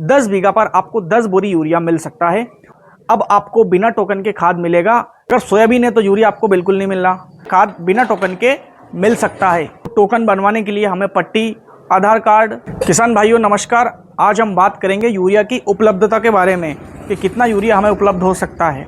10 बीघा पर आपको 10 बोरी यूरिया मिल सकता है। अब आपको बिना टोकन के खाद मिलेगा। अगर सोयाबीन है तो यूरिया आपको बिल्कुल नहीं मिल रहा, खाद बिना टोकन के मिल सकता है। टोकन बनवाने के लिए हमें पट्टी, आधार कार्ड। किसान भाइयों नमस्कार, आज हम बात करेंगे यूरिया की उपलब्धता के बारे में कि कितना यूरिया हमें उपलब्ध हो सकता है।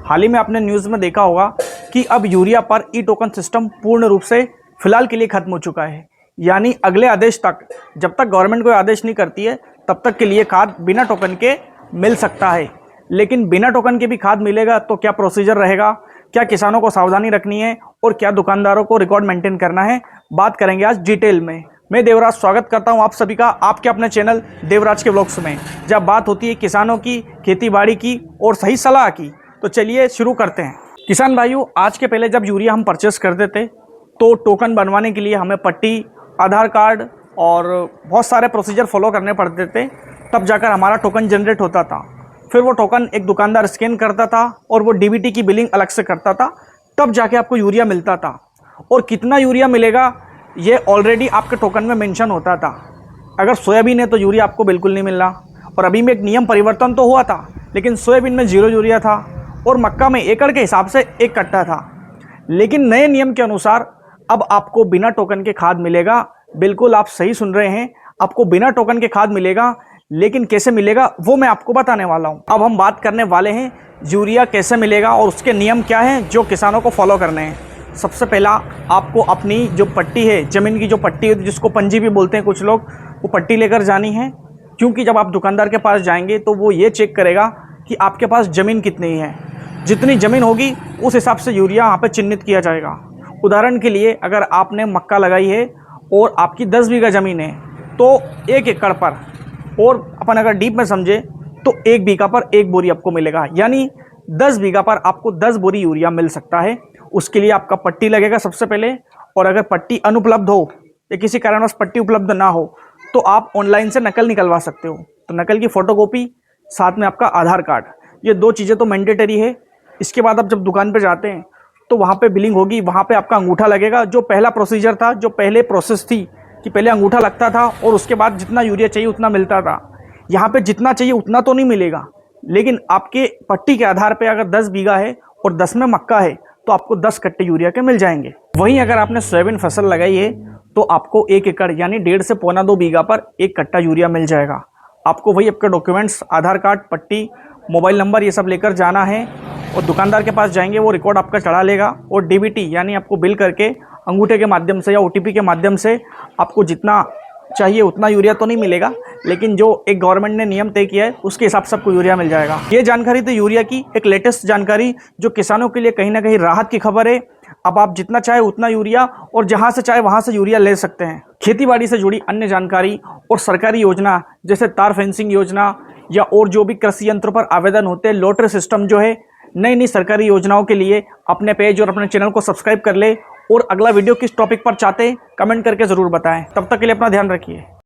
हाल ही में आपने न्यूज़ में देखा होगा कि अब यूरिया पर ई टोकन सिस्टम पूर्ण रूप से फिलहाल के लिए खत्म हो चुका है, यानी अगले आदेश तक, जब तक गवर्नमेंट कोई आदेश नहीं करती है तब तक के लिए खाद बिना टोकन के मिल सकता है। लेकिन बिना टोकन के भी खाद मिलेगा तो क्या प्रोसीजर रहेगा, क्या किसानों को सावधानी रखनी है और क्या दुकानदारों को रिकॉर्ड मेंटेन करना है, बात करेंगे आज डिटेल में। मैं देवराज स्वागत करता हूं आप सभी का आपके अपने चैनल देवराज के व्लॉग्स में, जब बात होती है किसानों की, खेती बाड़ी की और सही सलाह की। तो चलिए शुरू करते हैं। किसान भाइयों, आज के पहले जब यूरिया हम परचेस करते थे तो टोकन बनवाने के लिए हमें पट्टी, आधार कार्ड और बहुत सारे प्रोसीजर फॉलो करने पड़ते थे, तब जाकर हमारा टोकन जनरेट होता था। फिर वो टोकन एक दुकानदार स्कैन करता था और वो डीबीटी की बिलिंग अलग से करता था, तब जाके आपको यूरिया मिलता था। और कितना यूरिया मिलेगा ये ऑलरेडी आपके टोकन में मेंशन होता था। अगर सोयाबीन है तो यूरिया आपको बिल्कुल नहीं मिल रहा। और अभी में एक नियम परिवर्तन तो हुआ था, लेकिन सोयाबीन में 0 यूरिया था और मक्का में एकड़ के हिसाब से 1 कट्टा था। लेकिन नए नियम के अनुसार अब आपको बिना टोकन के खाद मिलेगा। बिल्कुल आप सही सुन रहे हैं, आपको बिना टोकन के खाद मिलेगा। लेकिन कैसे मिलेगा वो मैं आपको बताने वाला हूं। अब हम बात करने वाले हैं यूरिया कैसे मिलेगा और उसके नियम क्या हैं जो किसानों को फॉलो करने हैं। सबसे पहला, आपको अपनी जो पट्टी है, ज़मीन की जो पट्टी है जिसको पंजी भी बोलते हैं कुछ लोग, वो पट्टी लेकर जानी है। क्योंकि जब आप दुकानदार के पास जाएंगे तो वो ये चेक करेगा कि आपके पास ज़मीन कितनी है। जितनी ज़मीन होगी उस हिसाब से यूरिया यहाँ पर चिन्हित किया जाएगा। उदाहरण के लिए, अगर आपने मक्का लगाई है और आपकी 10 बीघा ज़मीन है तो 1 एकड़ पर, और अपन अगर डीप में समझे तो 1 बीघा पर 1 बोरी आपको मिलेगा, यानी 10 बीघा पर आपको 10 बोरी यूरिया मिल सकता है। उसके लिए आपका पट्टी लगेगा सबसे पहले, और अगर पट्टी अनुपलब्ध हो या किसी कारणवश पट्टी उपलब्ध ना हो तो आप ऑनलाइन से नकल निकलवा सकते हो। तो नकल की फ़ोटोकॉपी, साथ में आपका आधार कार्ड, ये 2 चीज़ें तो मैंडेटरी है। इसके बाद आप जब दुकान पर जाते हैं तो वहाँ पे बिलिंग होगी, वहाँ पे आपका अंगूठा लगेगा। जो पहला प्रोसीजर था, जो पहले प्रोसेस थी कि पहले अंगूठा लगता था और उसके बाद जितना यूरिया चाहिए उतना मिलता था। यहाँ पे जितना चाहिए उतना तो नहीं मिलेगा, लेकिन आपके पट्टी के आधार पे अगर 10 बीघा है और 10 में मक्का है तो आपको 10 कट्टे यूरिया के मिल जाएंगे। वहीं अगर आपने सोयाबीन फसल लगाई है तो आपको 1 एकड़ यानी 1.5 से 1.25 बीघा पर 1 कट्टा यूरिया मिल जाएगा। आपको वही आपके डॉक्यूमेंट्स, आधार कार्ड, पट्टी, मोबाइल नंबर, ये सब लेकर जाना है और दुकानदार के पास जाएंगे। वो रिकॉर्ड आपका चढ़ा लेगा और डीबीटी यानी आपको बिल करके अंगूठे के माध्यम से या ओटीपी के माध्यम से आपको जितना चाहिए उतना यूरिया तो नहीं मिलेगा, लेकिन जो एक गवर्नमेंट ने नियम तय किया है उसके हिसाब से आपको यूरिया मिल जाएगा। ये जानकारी थी यूरिया की, एक लेटेस्ट जानकारी जो किसानों के लिए कहीं ना कहीं राहत की खबर है। अब आप जितना चाहे उतना यूरिया और जहाँ से चाहे वहाँ से यूरिया ले सकते हैं। खेतीबाड़ी से जुड़ी अन्य जानकारी और सरकारी योजना जैसे तार फेंसिंग योजना या और जो भी कृषि यंत्रों पर आवेदन होते हैं, लॉटरी सिस्टम जो है, नई नई सरकारी योजनाओं के लिए अपने पेज और अपने चैनल को सब्सक्राइब कर ले। और अगला वीडियो किस टॉपिक पर चाहते हैं कमेंट करके ज़रूर बताएं। तब तक के लिए अपना ध्यान रखिए।